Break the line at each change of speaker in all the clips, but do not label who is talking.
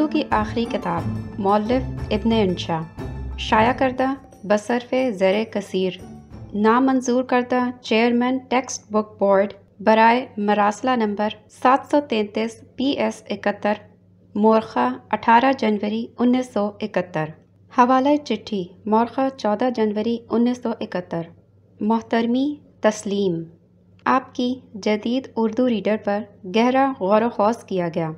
اردو کی آخری کتاب مؤلف ابن انشا، شائع کردہ بصرف زر کثیر، نامنظور کردہ چیئرمین ٹیکسٹ بک بورڈ برائے مراسلہ نمبر 733 PS 71، مورخہ 18 جنوری 1971، حوالہ چٹھی مورخہ 14 جنوری 1971۔ محترمی تسلیم، آپ کی جدید اردو ریڈر پر گہرا غور و خوض کیا گیا۔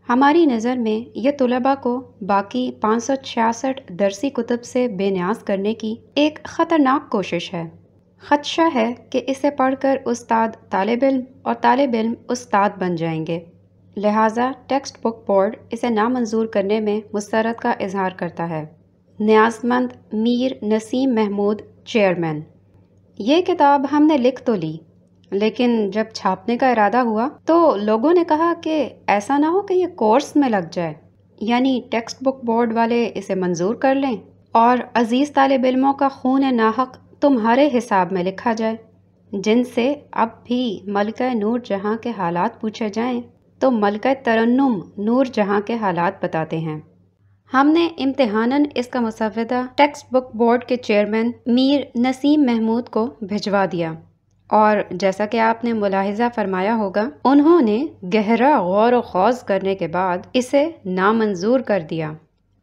ہماری نظر میں یہ طلباء کو باقی 566 درسی کتب سے بے نیاز کرنے کی ایک خطرناک کوشش ہے۔ خدشہ ہے کہ اسے پڑھ کر استاد طالب علم اور طالب علم استاد بن جائیں گے، لہٰذا ٹیکسٹ بک بورڈ اسے نامنظور کرنے میں مسرت کا اظہار کرتا ہے۔ نیازمند میر نسیم محمود، چیئرمین۔ یہ کتاب ہم نے لکھ تو لی، لیکن جب چھاپنے کا ارادہ ہوا تو لوگوں نے کہا کہ ایسا نہ ہو کہ یہ کورس میں لگ جائے، یعنی ٹیکسٹ بک بورڈ والے اسے منظور کر لیں اور عزیز طالب علموں کا خون ناحق تمہارے حساب میں لکھا جائے۔ جن سے اب بھی ملکہ نور جہاں کے حالات پوچھے جائیں تو ملکہ ترنم نور جہاں کے حالات بتاتے ہیں۔ ہم نے امتحاناً اس کا مسودہ ٹیکسٹ بک بورڈ کے چیئرمین میر نسیم محمود کو بھجوا دیا، اور جیسا کہ آپ نے ملاحظہ فرمایا ہوگا، انہوں نے گہرا غور و خوض کرنے کے بعد اسے نامنظور کر دیا۔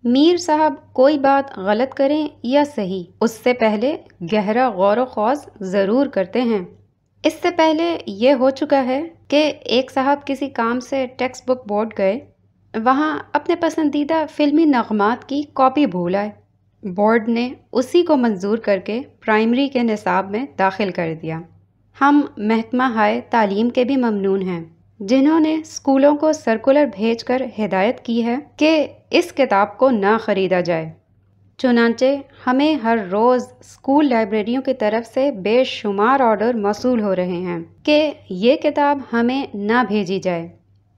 میر صاحب کوئی بات غلط کریں یا صحیح، اس سے پہلے گہرا غور و خوض ضرور کرتے ہیں۔ اس سے پہلے یہ ہو چکا ہے کہ ایک صاحب کسی کام سے ٹیکسٹ بک بورڈ گئے، وہاں اپنے پسندیدہ فلمی نغمات کی کاپی بھول آئے۔ بورڈ نے اسی کو منظور کر کے پرائمری کے نصاب میں داخل کر دیا۔ ہم محکمہ ہائے تعلیم کے بھی ممنون ہیں، جنہوں نے اسکولوں کو سرکولر بھیج کر ہدایت کی ہے کہ اس کتاب کو نہ خریدا جائے۔ چنانچہ ہمیں ہر روز اسکول لائبریریوں کی طرف سے بے شمار آرڈر موصول ہو رہے ہیں کہ یہ کتاب ہمیں نہ بھیجی جائے،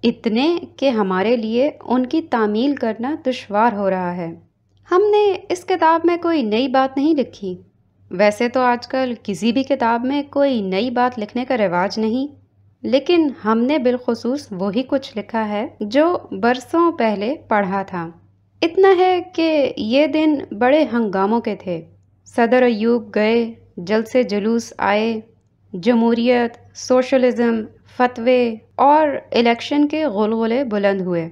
اتنے کہ ہمارے لیے ان کی تعمیل کرنا دشوار ہو رہا ہے۔ ہم نے اس کتاب میں کوئی نئی بات نہیں لکھی، ویسے تو آج کل کسی بھی کتاب میں کوئی نئی بات لکھنے کا رواج نہیں، لیکن ہم نے بالخصوص وہی کچھ لکھا ہے جو برسوں پہلے پڑھا تھا۔ اتنا ہے کہ یہ دن بڑے ہنگاموں کے تھے۔ صدر ایوب گئے، جلسے جلوس آئے، جمہوریت، سوشلزم، فتوے اور الیکشن کے غلغلے بلند ہوئے۔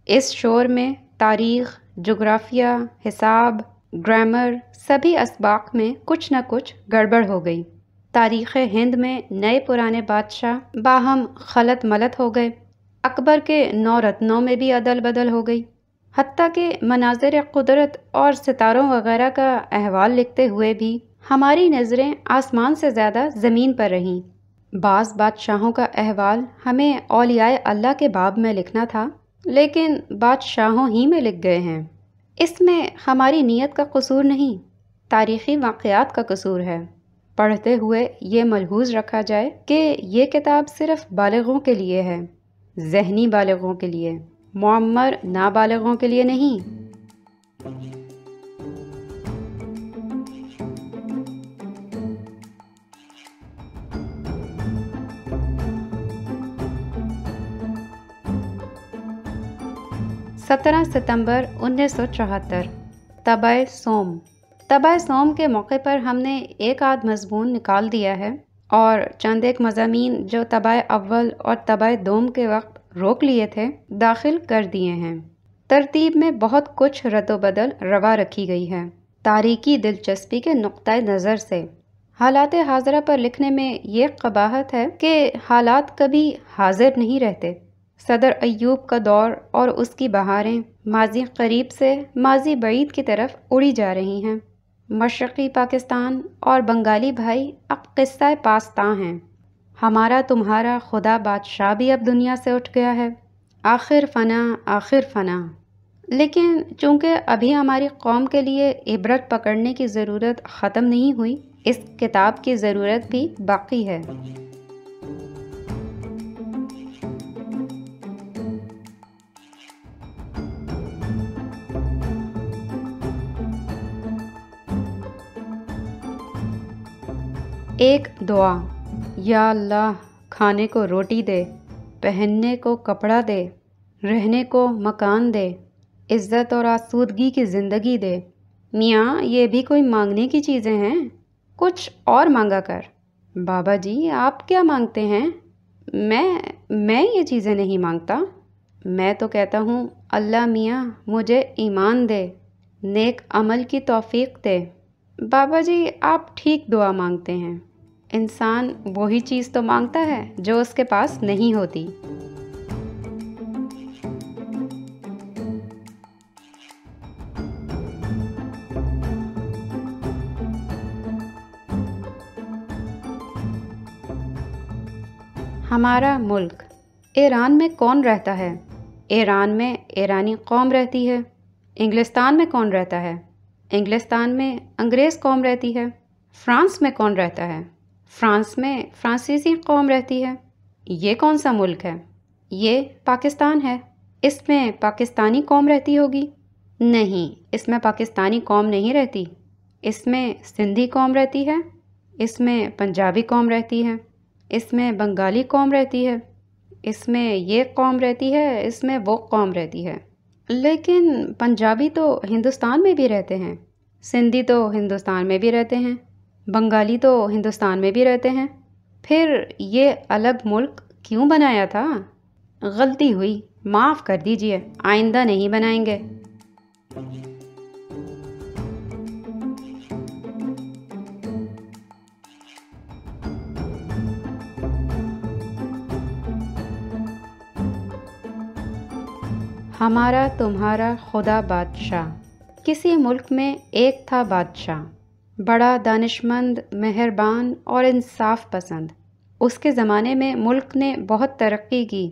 اس شور میں تاریخ، جغرافیہ، حساب، گرامر، سبھی اسباق میں کچھ نہ کچھ گڑبڑ ہو گئی۔ تاریخ ہند میں نئے پرانے بادشاہ باہم خلط ملط ہو گئے، اکبر کے 9 رتنوں میں بھی عدل بدل ہو گئی، حتیٰ کہ مناظر قدرت اور ستاروں وغیرہ کا احوال لکھتے ہوئے بھی ہماری نظریں آسمان سے زیادہ زمین پر رہیں۔ بعض بادشاہوں کا احوال ہمیں اولیاء اللہ کے باب میں لکھنا تھا، لیکن بادشاہوں ہی میں لکھ گئے ہیں۔ اس میں ہماری نیت کا قصور نہیں، تاریخی واقعات کا قصور ہے۔ پڑھتے ہوئے یہ ملحوظ رکھا جائے کہ یہ کتاب صرف بالغوں کے لیے ہے، ذہنی بالغوں کے لیے، معمر نابالغوں کے لیے نہیں۔ 17 ستمبر 1974، طبع سوم۔ طبع سوم کے موقع پر ہم نے ایک آدھ مضمون نکال دیا ہے اور چند ایک مضامین جو طبع اول اور طبع دوم کے وقت روک لیے تھے داخل کر دیے ہیں۔ ترتیب میں بہت کچھ رد و بدل روا رکھی گئی ہے، تاریخی دلچسپی کے نقطۂ نظر سے۔ حالات حاضرہ پر لکھنے میں یہ قباحت ہے کہ حالات کبھی حاضر نہیں رہتے۔ صدر ایوب کا دور اور اس کی بہاریں ماضی قریب سے ماضی بعید کی طرف اڑی جا رہی ہیں۔ مشرقی پاکستان اور بنگالی بھائی اب قصہ پاستاں ہیں۔ ہمارا تمہارا خدا بادشاہ بھی اب دنیا سے اٹھ گیا ہے۔ آخر فنا، آخر فنا۔ لیکن چونکہ ابھی ہماری قوم کے لیے عبرت پکڑنے کی ضرورت ختم نہیں ہوئی، اس کتاب کی ضرورت بھی باقی ہے۔ ایک دعا: یا اللہ، کھانے کو روٹی دے، پہننے کو کپڑا دے، رہنے کو مکان دے، عزت اور آسودگی کی زندگی دے۔ میاں یہ بھی کوئی مانگنے کی چیزیں ہیں؟ کچھ اور مانگا کر۔ بابا جی آپ کیا مانگتے ہیں؟ میں یہ چیزیں نہیں مانگتا۔ میں تو کہتا ہوں اللہ میاں مجھے ایمان دے، نیک عمل کی توفیق دے۔ بابا جی آپ ٹھیک دعا مانگتے ہیں۔ انسان وہی چیز تو مانگتا ہے جو اس کے پاس نہیں ہوتی۔ ہمارا ملک۔ ایران میں کون رہتا ہے؟ ایران میں ایرانی قوم رہتی ہے۔ انگلستان میں کون رہتا ہے؟ انگلستان میں انگریز قوم رہتی ہے۔ فرانس میں کون رہتا ہے؟ فرانس میں فرانسیسی قوم رہتی ہے۔ یہ کون سا ملک ہے؟ یہ پاکستان ہے۔ اس میں پاکستانی قوم رہتی ہوگی؟ نہیں، اس میں پاکستانی قوم نہیں رہتی۔ اس میں سندھی قوم رہتی ہے، اس میں پنجابی قوم رہتی ہے، اس میں بنگالی قوم رہتی ہے، اس میں یہ قوم رہتی ہے، اس میں وہ قوم رہتی ہے۔ لیکن پنجابی تو ہندوستان میں بھی رہتے ہیں، سندھی تو ہندوستان میں بھی رہتے ہیں، بنگالی تو ہندوستان میں بھی رہتے ہیں۔ پھر یہ الگ ملک کیوں بنایا تھا؟ غلطی ہوئی، معاف کر دیجئے، آئندہ نہیں بنائیں گے۔ ہمارا تمہارا خدا بادشاہ۔ کسی ملک میں ایک تھا بادشاہ، بڑا دانشمند، مہربان اور انصاف پسند۔ اس کے زمانے میں ملک نے بہت ترقی کی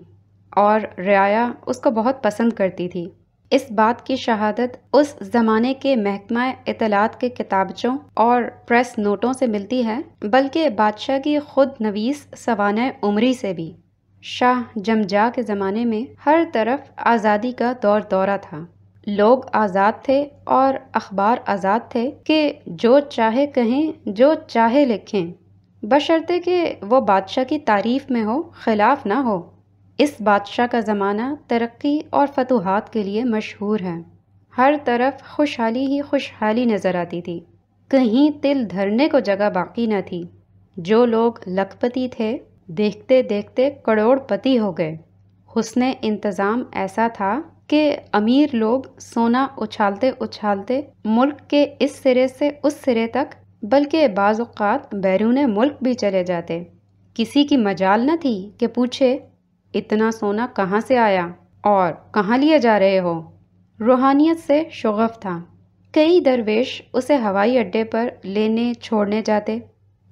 اور رعایا اس کو بہت پسند کرتی تھی۔ اس بات کی شہادت اس زمانے کے محکمہ اطلاعات کے کتابچوں اور پریس نوٹوں سے ملتی ہے، بلکہ بادشاہ کی خود نویس سوانح عمری سے بھی۔ شاہ جمجا کے زمانے میں ہر طرف آزادی کا دور دورہ تھا۔ لوگ آزاد تھے اور اخبار آزاد تھے کہ جو چاہے کہیں، جو چاہے لکھیں، بشرطے کہ وہ بادشاہ کی تعریف میں ہو، خلاف نہ ہو۔ اس بادشاہ کا زمانہ ترقی اور فتوحات کے لیے مشہور ہے۔ ہر طرف خوشحالی ہی خوشحالی نظر آتی تھی، کہیں تل دھرنے کو جگہ باقی نہ تھی۔ جو لوگ لکھ پتی تھے دیکھتے دیکھتے کروڑ پتی ہو گئے۔ حسن انتظام ایسا تھا کہ امیر لوگ سونا اچھالتے اچھالتے ملک کے اس سرے سے اس سرے تک، بلکہ بعض اوقات بیرون ملک بھی چلے جاتے۔ کسی کی مجال نہ تھی کہ پوچھے اتنا سونا کہاں سے آیا اور کہاں لیے جا رہے ہو۔ روحانیت سے شغف تھا۔ کئی درویش اسے ہوائی اڈے پر لینے چھوڑنے جاتے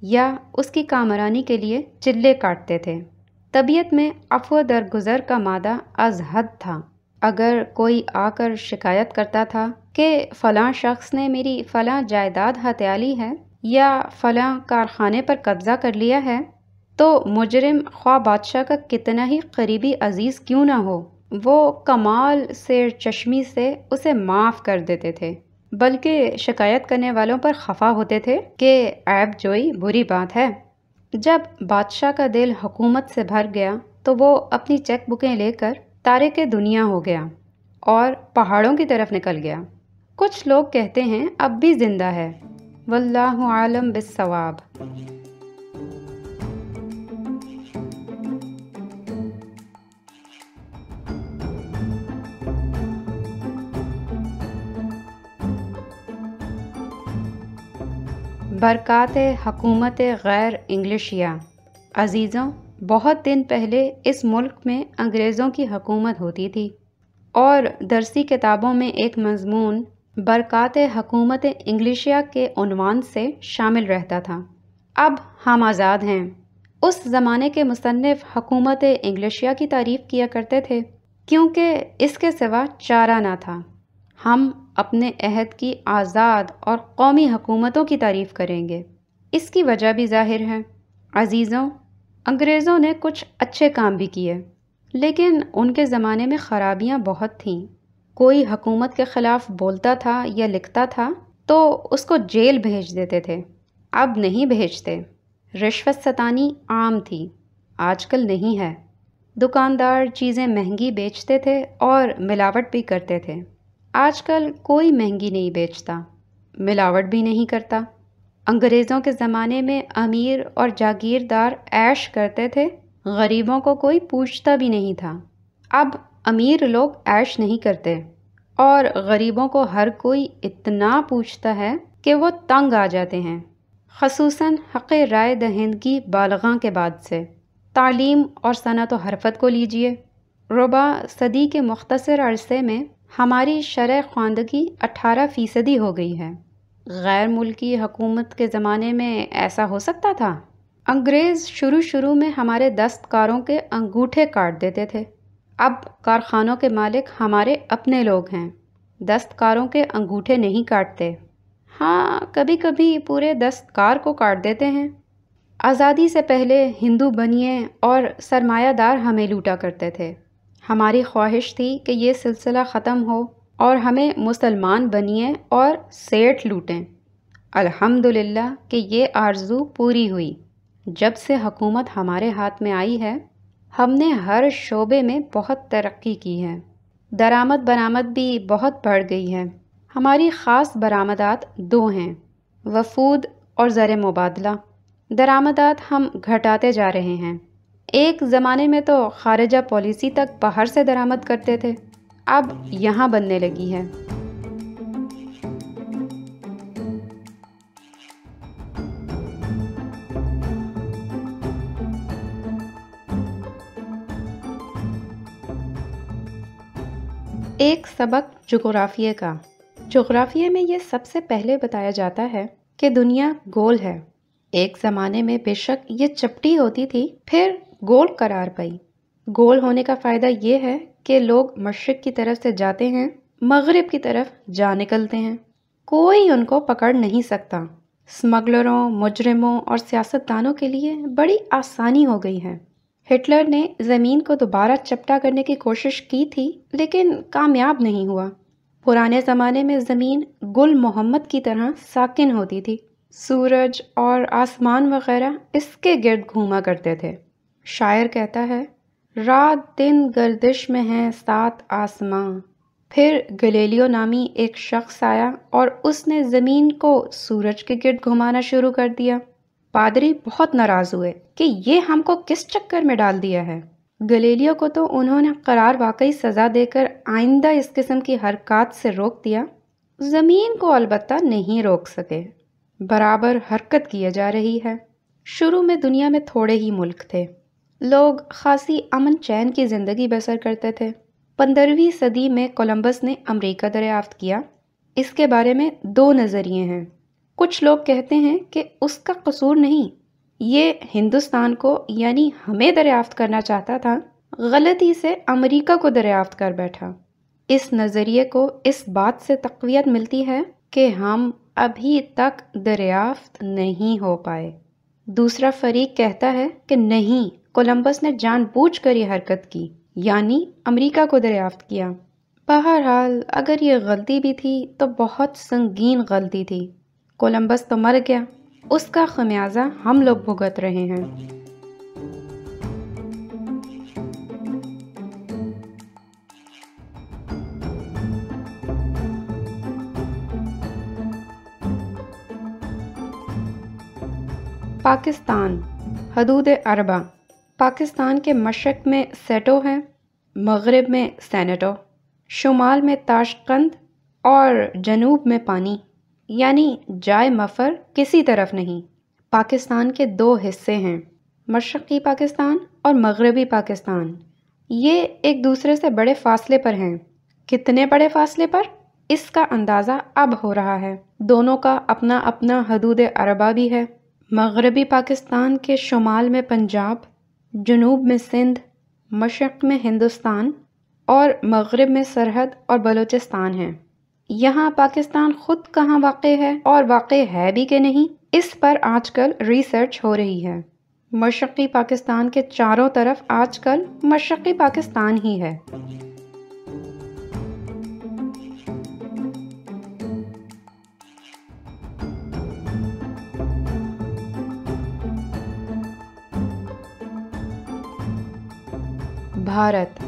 یا اس کی کامرانی کے لیے چلے کاٹتے تھے۔ طبیعت میں عفو درگزر کا مادہ از حد تھا۔ اگر کوئی آ کر شکایت کرتا تھا کہ فلاں شخص نے میری فلاں جائیداد ہتھیا لی ہے یا فلاں کارخانے پر قبضہ کر لیا ہے، تو مجرم خواہ بادشاہ کا کتنا ہی قریبی عزیز کیوں نہ ہو، وہ کمال سیر چشمی سے اسے معاف کر دیتے تھے، بلکہ شکایت کرنے والوں پر خفا ہوتے تھے کہ عیب جوئی بری بات ہے۔ جب بادشاہ کا دل حکومت سے بھر گیا تو وہ اپنی چیک بکیں لے کر تارک دنیا ہو گیا اور پہاڑوں کی طرف نکل گیا۔ کچھ لوگ کہتے ہیں اب بھی زندہ ہے، واللہ عالم بالصواب۔ برکات حکومت غیر انگلشیہ۔ عزیزوں، بہت دن پہلے اس ملک میں انگریزوں کی حکومت ہوتی تھی اور درسی کتابوں میں ایک مضمون برکات حکومت انگلشیہ کے عنوان سے شامل رہتا تھا۔ اب ہم آزاد ہیں۔ اس زمانے کے مصنف حکومت انگلشیہ کی تعریف کیا کرتے تھے کیونکہ اس کے سوا چارہ نہ تھا۔ ہم اپنے عہد کی آزاد اور قومی حکومتوں کی تعریف کریں گے۔ اس کی وجہ بھی ظاہر ہے۔ عزیزوں، انگریزوں نے کچھ اچھے کام بھی کیے، لیکن ان کے زمانے میں خرابیاں بہت تھیں۔ کوئی حکومت کے خلاف بولتا تھا یا لکھتا تھا تو اس کو جیل بھیج دیتے تھے۔ اب نہیں بھیجتے۔ رشوت ستانی عام تھی، آج کل نہیں ہے۔ دکاندار چیزیں مہنگی بیچتے تھے اور ملاوٹ بھی کرتے تھے۔ آج کل کوئی مہنگی نہیں بیچتا، ملاوٹ بھی نہیں کرتا۔ انگریزوں کے زمانے میں امیر اور جاگیردار عیش کرتے تھے، غریبوں کو کوئی پوچھتا بھی نہیں تھا۔ اب امیر لوگ عیش نہیں کرتے اور غریبوں کو ہر کوئی اتنا پوچھتا ہے کہ وہ تنگ آ جاتے ہیں، خصوصاً حق رائے دہندگی بالغاں کے بعد سے۔ تعلیم اور صنعت و حرفت کو لیجئے، ربع صدی کے مختصر عرصے میں ہماری شرح خواندگی 18% ہو گئی ہے۔ غیر ملکی حکومت کے زمانے میں ایسا ہو سکتا تھا؟ انگریز شروع میں ہمارے دستکاروں کے انگوٹھے کاٹ دیتے تھے، اب کارخانوں کے مالک ہمارے اپنے لوگ ہیں، دستکاروں کے انگوٹھے نہیں کاٹتے۔ ہاں، کبھی کبھی پورے دستکار کو کاٹ دیتے ہیں۔ آزادی سے پہلے ہندو بنیے اور سرمایہ دار ہمیں لوٹا کرتے تھے، ہماری خواہش تھی کہ یہ سلسلہ ختم ہو اور ہمیں مسلمان بنیے اور سیٹھ لوٹیں۔ الحمدللہ کہ یہ آرزو پوری ہوئی۔ جب سے حکومت ہمارے ہاتھ میں آئی ہے، ہم نے ہر شعبے میں بہت ترقی کی ہے، درآمد برآمد بھی بہت بڑھ گئی ہے۔ ہماری خاص برآمدات 2 ہیں، وفود اور زر مبادلہ۔ درآمدات ہم گھٹاتے جا رہے ہیں۔ ایک زمانے میں تو خارجہ پالیسی تک باہر سے درآمد کرتے تھے، اب یہاں بننے لگی ہے۔ ایک سبق جغرافیے کا۔ جغرافیے میں یہ سب سے پہلے بتایا جاتا ہے کہ دنیا گول ہے۔ ایک زمانے میں بے شک یہ چپٹی ہوتی تھی، پھر گول قرار پائی۔ گول ہونے کا فائدہ یہ ہے کہ لوگ مشرق کی طرف سے جاتے ہیں، مغرب کی طرف جا نکلتے ہیں، کوئی ان کو پکڑ نہیں سکتا۔ اسمگلروں، مجرموں اور سیاستدانوں کے لیے بڑی آسانی ہو گئی ہے۔ ہٹلر نے زمین کو دوبارہ چپٹا کرنے کی کوشش کی تھی، لیکن کامیاب نہیں ہوا۔ پرانے زمانے میں زمین گل محمد کی طرح ساکن ہوتی تھی، سورج اور آسمان وغیرہ اس کے گرد گھوما کرتے تھے۔ شاعر کہتا ہے، رات دن گردش میں ہے 7 آسماں۔ پھر گلیلیو نامی ایک شخص آیا اور اس نے زمین کو سورج کے گرد گھمانا شروع کر دیا۔ پادری بہت ناراض ہوئے کہ یہ ہم کو کس چکر میں ڈال دیا ہے۔ گلیلیو کو تو انہوں نے قرار واقعی سزا دے کر آئندہ اس قسم کی حرکات سے روک دیا، زمین کو البتہ نہیں روک سکے، برابر حرکت کیے جا رہی ہے۔ شروع میں دنیا میں تھوڑے ہی ملک تھے، لوگ خاصی امن چین کی زندگی بسر کرتے تھے۔ 15ویں صدی میں کولمبس نے امریکہ دریافت کیا۔ اس کے بارے میں 2 نظریے ہیں۔ کچھ لوگ کہتے ہیں کہ اس کا قصور نہیں، یہ ہندوستان کو یعنی ہمیں دریافت کرنا چاہتا تھا، غلطی سے امریکہ کو دریافت کر بیٹھا۔ اس نظریے کو اس بات سے تقویت ملتی ہے کہ ہم ابھی تک دریافت نہیں ہو پائے۔ دوسرا فریق کہتا ہے کہ نہیں، کولمبس نے جان بوجھ کر یہ حرکت کی، یعنی امریکہ کو دریافت کیا۔ بہرحال اگر یہ غلطی بھی تھی تو بہت سنگین غلطی تھی۔ کولمبس تو مر گیا، اس کا خمیازہ ہم لوگ بھگت رہے ہیں۔ پاکستان، حدود اربع۔ پاکستان کے مشرق میں سیٹو ہے، مغرب میں سینٹو، شمال میں تاشقند اور جنوب میں پانی، یعنی جائے مفر کسی طرف نہیں۔ پاکستان کے 2 حصے ہیں، مشرقی پاکستان اور مغربی پاکستان۔ یہ ایک دوسرے سے بڑے فاصلے پر ہیں۔ کتنے بڑے فاصلے پر؟ اس کا اندازہ اب ہو رہا ہے۔ دونوں کا اپنا اپنا حدود اربع بھی ہے۔ مغربی پاکستان کے شمال میں پنجاب، جنوب میں سندھ، مشرق میں ہندوستان اور مغرب میں سرحد اور بلوچستان ہیں۔ یہاں پاکستان خود کہاں واقع ہے اور واقع ہے بھی کہ نہیں، اس پر آج کل ریسرچ ہو رہی ہے۔ مشرقی پاکستان کے چاروں طرف آج کل مشرقی پاکستان ہی ہے۔ بھارت،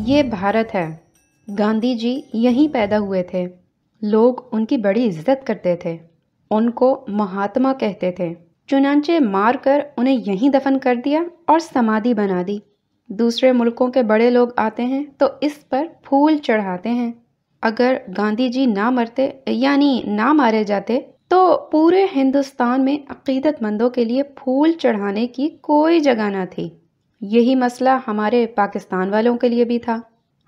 یہ بھارت ہے۔ گاندھی جی یہیں پیدا ہوئے تھے، لوگ ان کی بڑی عزت کرتے تھے، ان کو مہاتما کہتے تھے، چنانچہ مار کر انہیں یہیں دفن کر دیا اور سمادھی بنا دی۔ دوسرے ملکوں کے بڑے لوگ آتے ہیں تو اس پر پھول چڑھاتے ہیں۔ اگر گاندھی جی نہ مرتے یعنی نہ مارے جاتے تو پورے ہندوستان میں عقیدت مندوں کے لیے پھول چڑھانے کی کوئی جگہ نہ تھی۔ یہی مسئلہ ہمارے پاکستان والوں کے لیے بھی تھا۔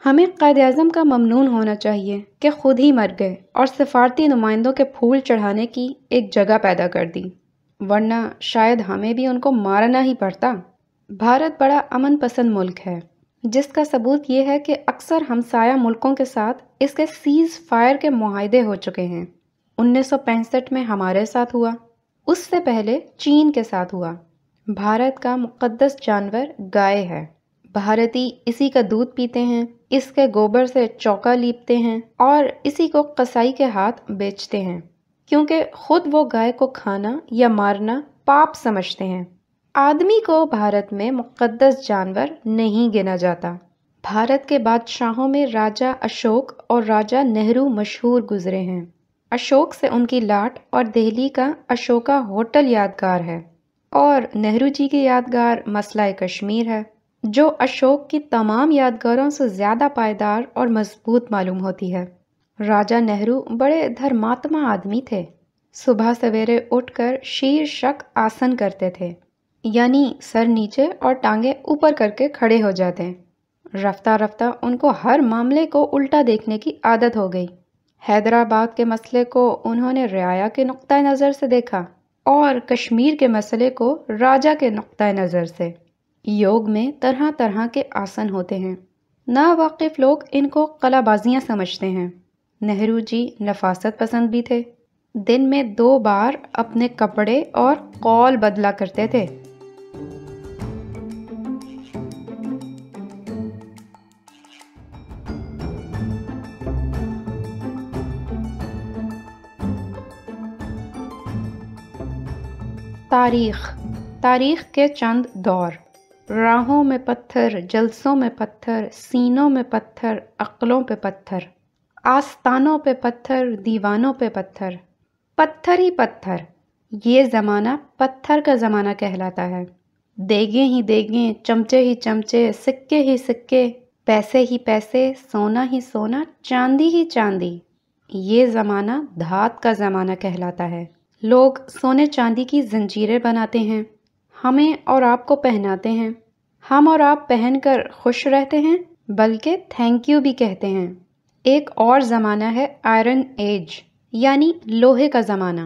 ہمیں قائد اعظم کا ممنون ہونا چاہیے کہ خود ہی مر گئے اور سفارتی نمائندوں کے پھول چڑھانے کی ایک جگہ پیدا کر دی، ورنہ شاید ہمیں بھی ان کو مارنا ہی پڑتا۔ بھارت بڑا امن پسند ملک ہے، جس کا ثبوت یہ ہے کہ اکثر ہمسایہ ملکوں کے ساتھ اس کے سیز فائر کے معاہدے ہو چکے ہیں۔ 1965 میں ہمارے ساتھ ہوا، اس سے پہلے چین کے ساتھ ہوا۔ بھارت کا مقدس جانور گائے ہے، بھارتی اسی کا دودھ پیتے ہیں، اس کے گوبر سے چوکا لیپتے ہیں اور اسی کو قصائی کے ہاتھ بیچتے ہیں، کیونکہ خود وہ گائے کو کھانا یا مارنا پاپ سمجھتے ہیں۔ آدمی کو بھارت میں مقدس جانور نہیں گنا جاتا۔ بھارت کے بادشاہوں میں راجہ اشوک اور راجہ نہرو مشہور گزرے ہیں۔ اشوک سے ان کی لاٹ اور دہلی کا اشوکا ہوٹل یادگار ہے، اور نہرو جی کی یادگار مسئلہ کشمیر ہے، جو اشوک کی تمام یادگاروں سے زیادہ پائیدار اور مضبوط معلوم ہوتی ہے۔ راجہ نہرو بڑے دھرماتما آدمی تھے، صبح سویرے اٹھ کر شیرشک آسن کرتے تھے، یعنی سر نیچے اور ٹانگیں اوپر کر کے کھڑے ہو جاتے۔ رفتہ رفتہ ان کو ہر معاملے کو الٹا دیکھنے کی عادت ہو گئی۔ حیدرآباد کے مسئلے کو انہوں نے رعایا کے نقطۂ نظر سے دیکھا اور کشمیر کے مسئلے کو راجہ کے نقطۂ نظر سے۔ یوگ میں طرح طرح کے آسن ہوتے ہیں، ناواقف لوگ ان کو قلہ بازیاں سمجھتے ہیں۔ نہرو جی نفاست پسند بھی تھے، دن میں 2 بار اپنے کپڑے اور قول بدلا کرتے تھے۔ تاریخ کے چند دور: راہوں میں پتھر، جلسوں میں پتھر، سینوں میں پتھر، عقلوں پہ پتھر، آستانوں پہ پتھر، دیوانوں پہ پتھر، پتھر ہی پتھر۔ یہ زمانہ پتھر کا زمانہ کہلاتا ہے۔ دیگیں ہی دیگیں، چمچے ہی چمچے، سکے ہی سکے، پیسے ہی پیسے، سونا ہی سونا، چاندی ہی چاندی۔ یہ زمانہ دھات کا زمانہ کہلاتا ہے۔ لوگ سونے چاندی کی زنجیریں بناتے ہیں، ہمیں اور آپ کو پہناتے ہیں، ہم اور آپ پہن کر خوش رہتے ہیں، بلکہ تھینک یو بھی کہتے ہیں۔ ایک اور زمانہ ہے آئرن ایج، یعنی لوہے کا زمانہ۔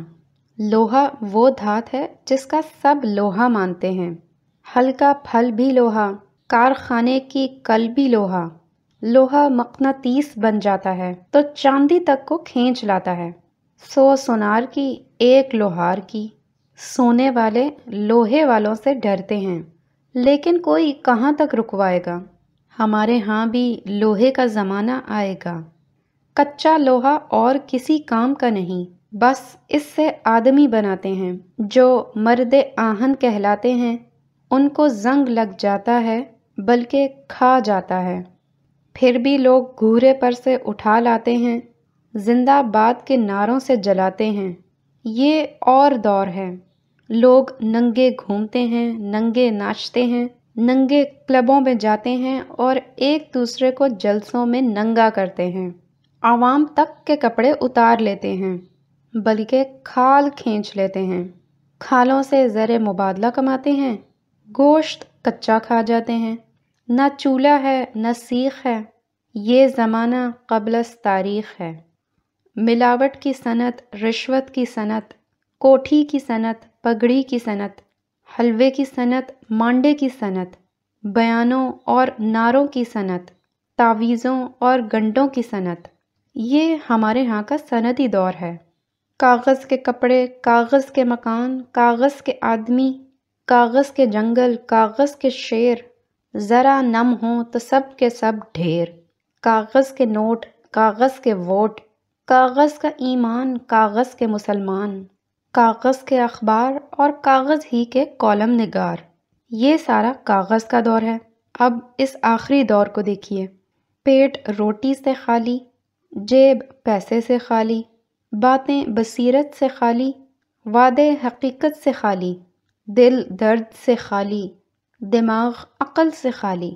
لوہا وہ دھات ہے جس کا سب لوہا مانتے ہیں۔ حل کا پھل بھی لوہا، کارخانے کی کل بھی لوہا۔ لوہا مقناطیس بن جاتا ہے تو چاندی تک کو کھینچ لاتا ہے۔ 100 سونار کی، 1 لوہار کی۔ سونے والے لوہے والوں سے ڈرتے ہیں، لیکن کوئی کہاں تک رکوائے گا؟ ہمارے ہاں بھی لوہے کا زمانہ آئے گا۔ کچا لوہا اور کسی کام کا نہیں، بس اس سے آدمی بناتے ہیں جو مرد آہن کہلاتے ہیں۔ ان کو زنگ لگ جاتا ہے بلکہ کھا جاتا ہے، پھر بھی لوگ گھورے پر سے اٹھا لاتے ہیں، زندہ باد کے نعروں سے جلاتے ہیں۔ یہ اور دور ہے، لوگ ننگے گھومتے ہیں، ننگے ناچتے ہیں، ننگے کلبوں میں جاتے ہیں اور ایک دوسرے کو جلسوں میں ننگا کرتے ہیں۔ عوام تک کے کپڑے اتار لیتے ہیں، بلکہ کھال کھینچ لیتے ہیں۔ کھالوں سے زر مبادلہ کماتے ہیں، گوشت کچا کھا جاتے ہیں۔ نہ چولہا ہے نہ سیخ ہے۔ یہ زمانہ قبل از تاریخ ہے۔ ملاوٹ کی صنعت، رشوت کی صنعت، کوٹھی کی صنعت، پگڑی کی صنعت، حلوے کی صنعت، مانڈے کی صنعت، بیانوں اور نعروں کی صنعت، تعویذوں اور گنڈوں کی صنعت، یہ ہمارے ہاں کا صنعتی دور ہے۔ کاغذ کے کپڑے، کاغذ کے مکان، کاغذ کے آدمی، کاغذ کے جنگل، کاغذ کے شیر، ذرا نم ہوں تو سب کے سب ڈھیر۔ کاغذ کے نوٹ، کاغذ کے ووٹ، کاغذ کا ایمان، کاغذ کے مسلمان، کاغذ کے اخبار اور کاغذ ہی کے کالم نگار، یہ سارا کاغذ کا دور ہے۔ اب اس آخری دور کو دیکھیے۔ پیٹ روٹی سے خالی، جیب پیسے سے خالی، باتیں بصیرت سے خالی، وعدے حقیقت سے خالی، دل درد سے خالی، دماغ عقل سے خالی،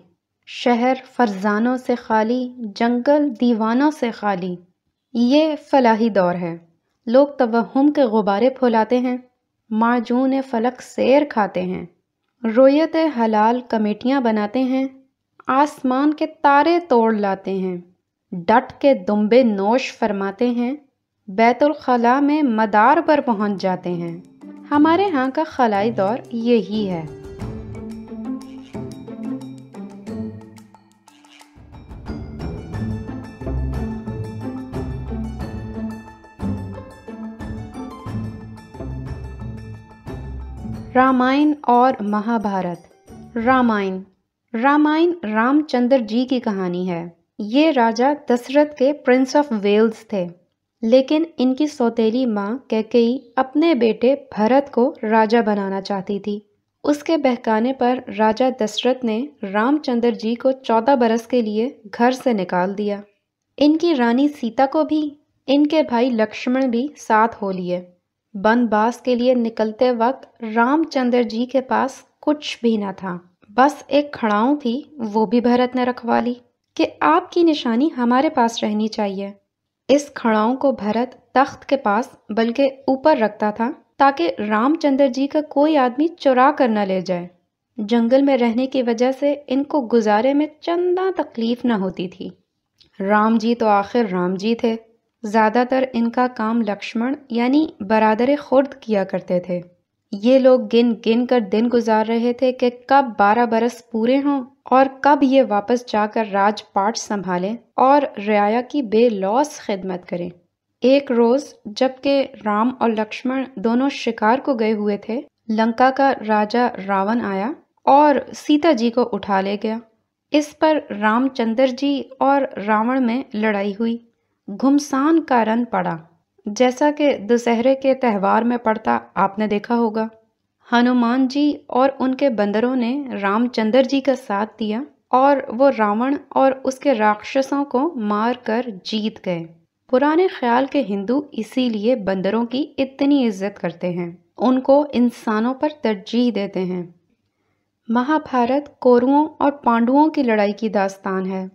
شہر فرزانوں سے خالی، جنگل دیوانوں سے خالی۔ یہ فلاحی دور ہے۔ لوگ توہم کے غبارے پھولاتے ہیں، معجون فلک سیر کھاتے ہیں، رویت حلال کمیٹیاں بناتے ہیں، آسمان کے تارے توڑ لاتے ہیں، ڈٹ کے دمبے نوش فرماتے ہیں، بیت الخلاء میں مدار پر پہنچ جاتے ہیں۔ ہمارے ہاں کا خلائی دور یہی ہے۔ رامائن اور مہابھارت۔ رامائن رام چندر جی کی کہانی ہے۔ یہ راجا دسرتھ کے پرنس آف ویلز تھے، لیکن ان کی سوتیلی ماں کیکئی اپنے بیٹے بھرت کو راجا بنانا چاہتی تھی۔ اس کے بہکانے پر راجا دسرتھ نے رام چندر جی کو 14 برس کے لیے گھر سے نکال دیا۔ ان کی رانی سیتا کو بھی، ان کے بھائی لکشمن بھی ساتھ ہو لیے۔ بنواس کے لیے نکلتے وقت رام چندر جی کے پاس کچھ بھی نہ تھا، بس ایک کھڑاؤں تھی، وہ بھی بھرت نے رکھوا لی کہ آپ کی نشانی ہمارے پاس رہنی چاہیے۔ اس کھڑاؤں کو بھرت تخت کے پاس بلکہ اوپر رکھتا تھا تاکہ رام چندر جی کا کوئی آدمی چرا کر نہ لے جائے۔ جنگل میں رہنے کی وجہ سے ان کو گزارے میں چنداں تکلیف نہ ہوتی تھی۔ رام جی تو آخر رام جی تھے، زیادہ تر ان کا کام لکشمن یعنی برادر خرد کیا کرتے تھے۔ یہ لوگ گن گن کر دن گزار رہے تھے کہ کب 12 برس پورے ہوں اور کب یہ واپس جا کر راج پاٹ سنبھالیں اور رعایا کی بے لوث خدمت کریں۔ ایک روز جب کہ رام اور لکشمن دونوں شکار کو گئے ہوئے تھے، لنکا کا راجا راون آیا اور سیتا جی کو اٹھا لے گیا۔ اس پر رام چندر جی اور راون میں لڑائی ہوئی، گھمسان کا رن پڑا، جیسا کہ دسہرے کے تہوار میں پڑتا آپ نے دیکھا ہوگا۔ ہنومان جی اور ان کے بندروں نے رام چندر جی کا ساتھ دیا اور وہ راون اور اس کے راکشسوں کو مار کر جیت گئے۔ پرانے خیال کے ہندو اسی لیے بندروں کی اتنی عزت کرتے ہیں، ان کو انسانوں پر ترجیح دیتے ہیں۔ مہابھارت کوروؤں اور پانڈوؤں کی لڑائی کی داستان ہے۔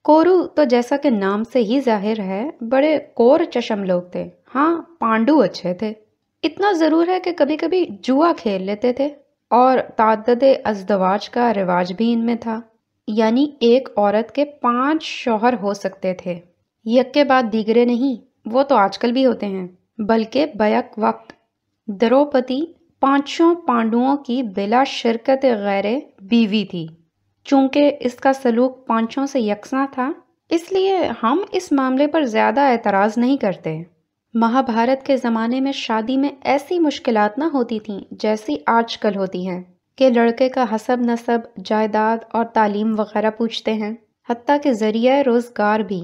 کورو تو جیسا کہ نام سے ہی ظاہر ہے بڑے کور چشم لوگ تھے، ہاں پانڈو اچھے تھے۔ اتنا ضرور ہے کہ کبھی کبھی جوا کھیل لیتے تھے اور تعدد ازدواج کا رواج بھی ان میں تھا، یعنی ایک عورت کے 5 شوہر ہو سکتے تھے، یک کے بعد دیگرے نہیں، وہ تو آج کل بھی ہوتے ہیں، بلکہ بیک وقت۔ دروپدی 5 پانڈوؤں کی بلا شرکت غیر بیوی تھی۔ چونکہ اس کا سلوک 5 سے یکساں تھا، اس لیے ہم اس معاملے پر زیادہ اعتراض نہیں کرتے۔ مہابھارت کے زمانے میں شادی میں ایسی مشکلات نہ ہوتی تھیں جیسی آج کل ہوتی ہیں کہ لڑکے کا حسب نسب، جائیداد اور تعلیم وغیرہ پوچھتے ہیں، حتیٰ کہ ذریعہ روزگار بھی۔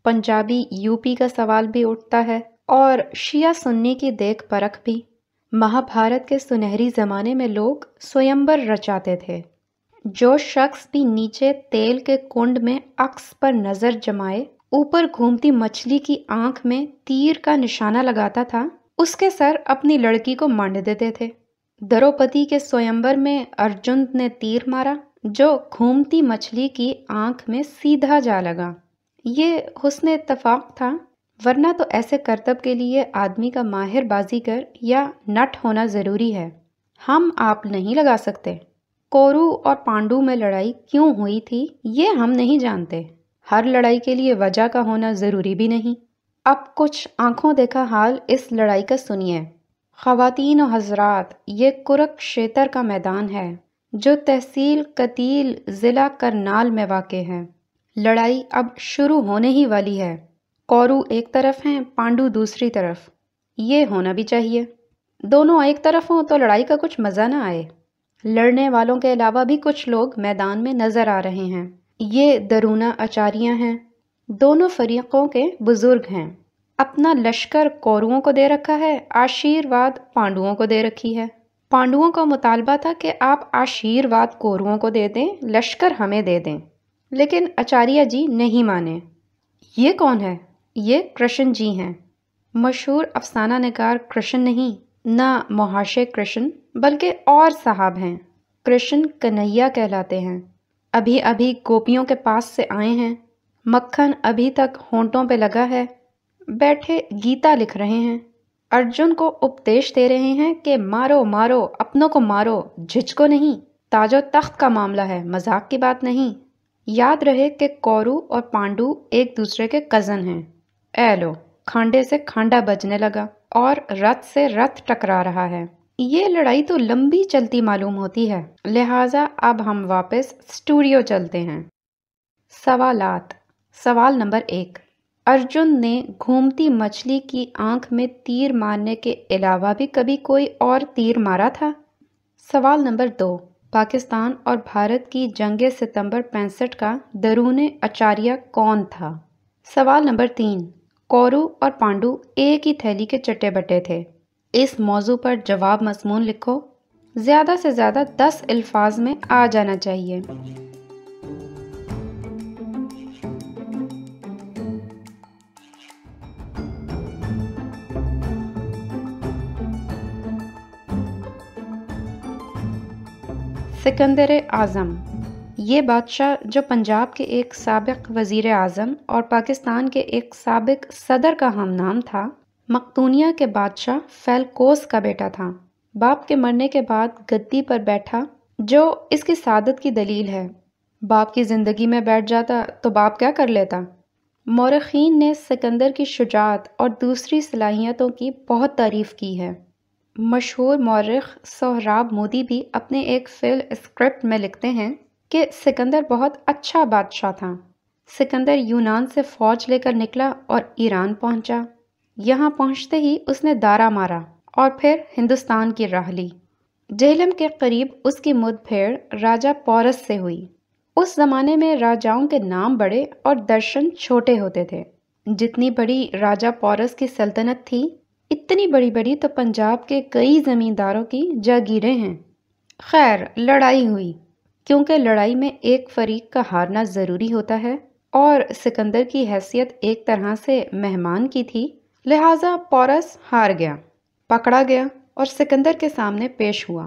پنجابی یوپی کا سوال بھی اٹھتا ہے اور شیعہ سنی کی دیکھ پرکھ بھی۔ مہابھارت کے سنہری زمانے میں لوگ سویمبر رچاتے تھے۔ جو شخص بھی نیچے تیل کے کنڈ میں عکس پر نظر جمائے اوپر گھومتی مچھلی کی آنکھ میں تیر کا نشانہ لگاتا تھا، اس کے سر اپنی لڑکی کو مانڈ دیتے تھے۔ دروپدی کے سویمبر میں ارجن نے تیر مارا جو گھومتی مچھلی کی آنکھ میں سیدھا جا لگا۔ یہ حسن اتفاق تھا، ورنہ تو ایسے کرتب کے لیے آدمی کا ماہر بازیگر یا نٹ ہونا ضروری ہے۔ ہم آپ نہیں لگا سکتے۔ کورو اور پانڈو میں لڑائی کیوں ہوئی تھی یہ ہم نہیں جانتے۔ ہر لڑائی کے لیے وجہ کا ہونا ضروری بھی نہیں۔ اب کچھ آنکھوں دیکھا حال اس لڑائی کا سنیے۔ خواتین و حضرات، یہ کرکشیتر کا میدان ہے جو تحصیل کتیل ضلع کرنال میں واقع ہے۔ لڑائی اب شروع ہونے ہی والی ہے۔ کورو ایک طرف ہیں، پانڈو دوسری طرف۔ یہ ہونا بھی چاہیے، دونوں ایک طرف ہوں تو لڑائی کا کچھ مزہ نہ آئے۔ لڑنے والوں کے علاوہ بھی کچھ لوگ میدان میں نظر آ رہے ہیں۔ یہ درونا آچاریہ ہیں، دونوں فریقوں کے بزرگ ہیں۔ اپنا لشکر کوروؤں کو دے رکھا ہے، آشیرواد پانڈوؤں کو دے رکھی ہے۔ پانڈوؤں کا مطالبہ تھا کہ آپ آشیرواد کوروؤں کو دے دیں، لشکر ہمیں دے دیں۔ لیکن آچاریہ جی نہیں مانے۔ یہ کون ہے؟ یہ کرشن جی ہیں، مشہور افسانہ نگار کرشن نہیں، نہ مہاشے کرشن بلکہ اور صاحب ہیں۔ کرشن کنہیا کہلاتے ہیں، ابھی ابھی گوپیوں کے پاس سے آئے ہیں، مکھن ابھی تک ہونٹوں پہ لگا ہے، بیٹھے گیتا لکھ رہے ہیں، ارجن کو اپدیش دے رہے ہیں کہ مارو مارو اپنوں کو مارو، جھجکو نہیں، تاج و تخت کا معاملہ ہے، مذاق کی بات نہیں۔ یاد رہے کہ کورو اور پانڈو ایک دوسرے کے کزن ہیں۔ اے لو، کھانڈے سے کھانڈا بجنے لگا اور رتھ سے رتھ ٹکرا رہا ہے۔ یہ لڑائی تو لمبی چلتی معلوم ہوتی ہے، لہٰذا اب ہم واپس اسٹوڈیو چلتے ہیں۔ سوالات۔ سوال نمبر 1، ارجن نے گھومتی مچھلی کی آنکھ میں تیر مارنے کے علاوہ بھی کبھی کوئی اور تیر مارا تھا؟ سوال نمبر 2، پاکستان اور بھارت کی جنگ ستمبر 65 کا درون آچاریہ کون تھا؟ سوال نمبر 3، کورو اور پانڈو ایک ہی تھیلی کے چٹے بٹے تھے۔ اس موضوع پر جواب مضمون لکھو، زیادہ سے زیادہ 10 الفاظ میں آ جانا چاہیے۔ سکندر اعظم، یہ بادشاہ جو پنجاب کے ایک سابق وزیر اعظم اور پاکستان کے ایک سابق صدر کا ہم نام تھا، مقدونیہ کے بادشاہ فیلکوس کا بیٹا تھا۔ باپ کے مرنے کے بعد گدی پر بیٹھا، جو اس کی سعادت کی دلیل ہے۔ باپ کی زندگی میں بیٹھ جاتا تو باپ کیا کر لیتا؟ مورخین نے سکندر کی شجاعت اور دوسری صلاحیتوں کی بہت تعریف کی ہے۔ مشہور مورخ سہراب مودی بھی اپنے ایک فل اسکرپٹ میں لکھتے ہیں کہ سکندر بہت اچھا بادشاہ تھا۔ سکندر یونان سے فوج لے کر نکلا اور ایران پہنچا۔ یہاں پہنچتے ہی اس نے دارا مارا اور پھر ہندوستان کی راہ لی۔ جہلم کے قریب اس کی مد پھیڑ راجہ پورس سے ہوئی۔ اس زمانے میں راجاؤں کے نام بڑے اور درشن چھوٹے ہوتے تھے۔ جتنی بڑی راجہ پورس کی سلطنت تھی، اتنی بڑی بڑی تو پنجاب کے کئی زمینداروں کی جاگیریں ہیں۔ خیر، لڑائی ہوئی، کیونکہ لڑائی میں ایک فریق کا ہارنا ضروری ہوتا ہے اور سکندر کی حیثیت ایک طرح سے مہمان کی تھی، لہٰذا پورس ہار گیا، پکڑا گیا اور سکندر کے سامنے پیش ہوا۔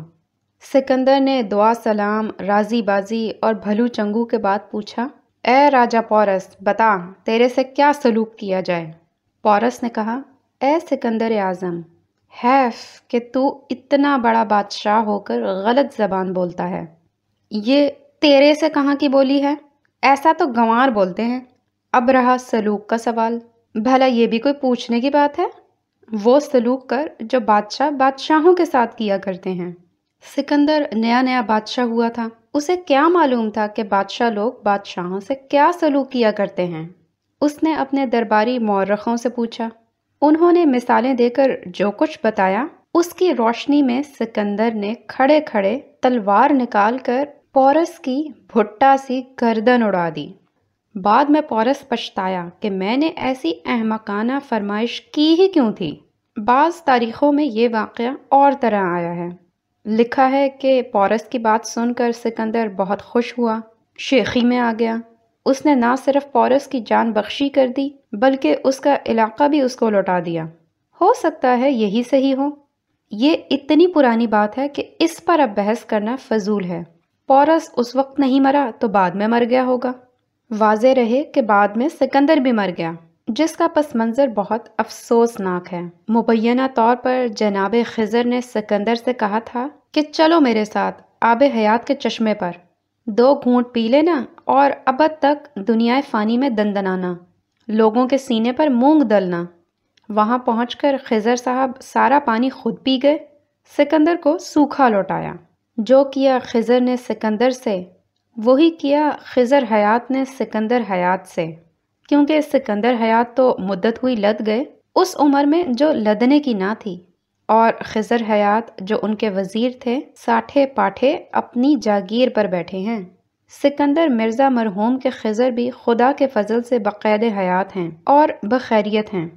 سکندر نے دعا سلام، راضی بازی اور بھلو چنگو کے بعد پوچھا، اے راجہ پورس، بتا تیرے سے کیا سلوک کیا جائے؟ پورس نے کہا، اے سکندر اعظم، حیف کہ تو اتنا بڑا بادشاہ ہو کر غلط زبان بولتا ہے۔ یہ تیرے سے کہاں کی بولی ہے؟ ایسا تو گنوار بولتے ہیں۔ اب رہا سلوک کا سوال، بھلا یہ بھی کوئی پوچھنے کی بات ہے؟ وہ سلوک کر جو بادشاہ بادشاہوں کے ساتھ کیا کرتے ہیں۔ سکندر نیا نیا بادشاہ ہوا تھا، اسے کیا معلوم تھا کہ بادشاہ لوگ بادشاہوں سے کیا سلوک کیا کرتے ہیں؟ اس نے اپنے درباری مورخوں سے پوچھا، انہوں نے مثالیں دے کر جو کچھ بتایا، اس کی روشنی میں سکندر نے کھڑے کھڑے تلوار نکال کر پورس کی بھٹا سی گردن اڑا دی۔ بعد میں پورس پچھتایا کہ میں نے ایسی احمقانہ فرمائش کی ہی کیوں تھی۔ بعض تاریخوں میں یہ واقعہ اور طرح آیا ہے۔ لکھا ہے کہ پورس کی بات سن کر سکندر بہت خوش ہوا، شیخی میں آ گیا۔ اس نے نہ صرف پورس کی جان بخشی کر دی بلکہ اس کا علاقہ بھی اس کو لوٹا دیا۔ ہو سکتا ہے یہی صحیح ہو۔ یہ اتنی پرانی بات ہے کہ اس پر اب بحث کرنا فضول ہے۔ پورس اس وقت نہیں مرا تو بعد میں مر گیا ہوگا۔ واضح رہے کہ بعد میں سکندر بھی مر گیا، جس کا پس منظر بہت افسوسناک ہے۔ مبینہ طور پر جناب خضر نے سکندر سے کہا تھا کہ چلو میرے ساتھ آب حیات کے چشمے پر، 2 گھونٹ پی لینا اور ابد تک دنیا فانی میں دندنانا، لوگوں کے سینے پر مونگ دلنا۔ وہاں پہنچ کر خضر صاحب سارا پانی خود پی گئے، سکندر کو سوکھا لوٹایا۔ جو کیا خضر نے سکندر سے، وہی کیا خضر حیات نے سکندر حیات سے، کیونکہ سکندر حیات تو مدت ہوئی لد گئے اس عمر میں جو لدنے کی نہ تھی، اور خضر حیات جو ان کے وزیر تھے ساٹھے پاٹھے اپنی جاگیر پر بیٹھے ہیں۔ سکندر مرزا مرحوم کے خضر بھی خدا کے فضل سے بقید حیات ہیں اور بخیریت ہیں،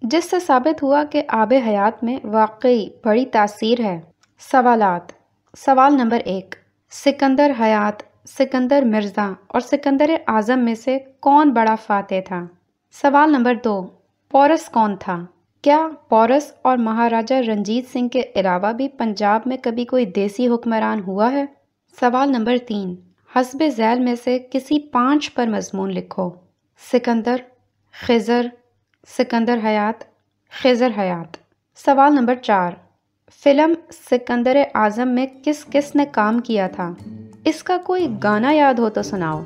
جس سے ثابت ہوا کہ آب حیات میں واقعی بڑی تاثیر ہے۔ سوالات۔ سوال نمبر 1، سکندر حیات سکندر مرزا اور سکندر اعظم میں سے کون بڑا فاتح تھا؟ سوال نمبر 2، پورس کون تھا؟ کیا پورس اور مہاراجہ رنجیت سنگھ کے علاوہ بھی پنجاب میں کبھی کوئی دیسی حکمران ہوا ہے؟ سوال نمبر 3، حسب ذیل میں سے کسی 5 پر مضمون لکھو۔ سکندر، خضر، سکندر حیات، خضر حیات۔ سوال نمبر 4، فلم سکندر اعظم میں کس کس نے کام کیا تھا؟ اس کا کوئی گانا یاد ہو تو سناؤ۔